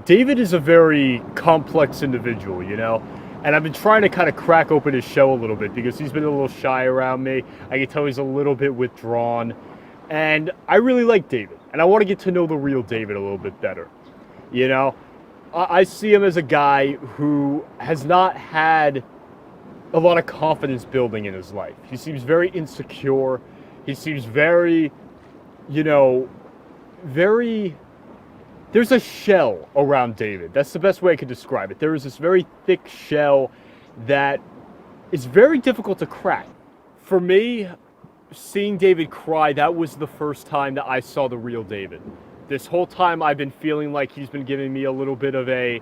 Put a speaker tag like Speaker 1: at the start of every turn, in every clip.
Speaker 1: David is a very complex individual, and I've been trying to kind of crack open his show a little bit because he's been a little shy around me. I can tell he's a little bit withdrawn, and I really like David, and I want to get to know the real David a little bit better. You know, I see him as a guy who has not had a lot of confidence building in his life. He seems very insecure. He seems very, you know, very there's a shell around David. That's the best way I could describe it. There is this very thick shell that is very difficult to crack. For me, seeing David cry, that was the first time that I saw the real David. This whole time I've been feeling like he's been giving me a little bit of a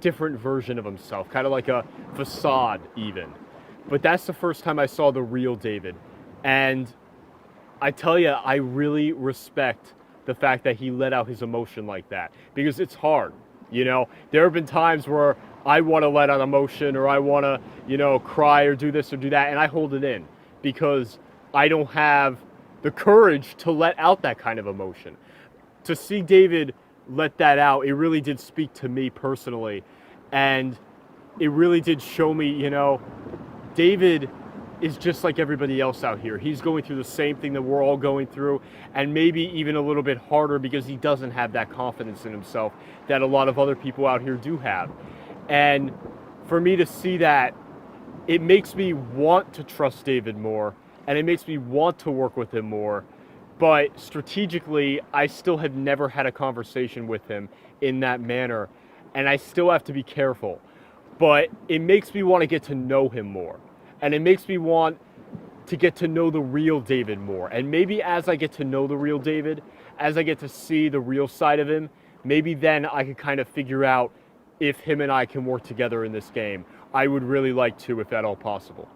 Speaker 1: different version of himself, kind of like a facade even. But that's the first time I saw the real David. And I tell you, I really respect the fact that he let out his emotion like that, because it's hard. There have been times where I want to let out emotion, or I want to, cry or do this or do that, and I hold it in because I don't have the courage to let out that kind of emotion. To see David let that out, it really did speak to me personally, and it really did show me, David is just like everybody else out here. He's going through the same thing that we're all going through, and maybe even a little bit harder because he doesn't have that confidence in himself that a lot of other people out here do have. And for me to see that, it makes me want to trust David more, and it makes me want to work with him more. But strategically, I still have never had a conversation with him in that manner, and I still have to be careful. But it makes me want to get to know him more. And it makes me want to get to know the real David more. And maybe as I get to know the real David, as I get to see the real side of him, maybe then I can kind of figure out if him and I can work together in this game. I would really like to, if at all possible.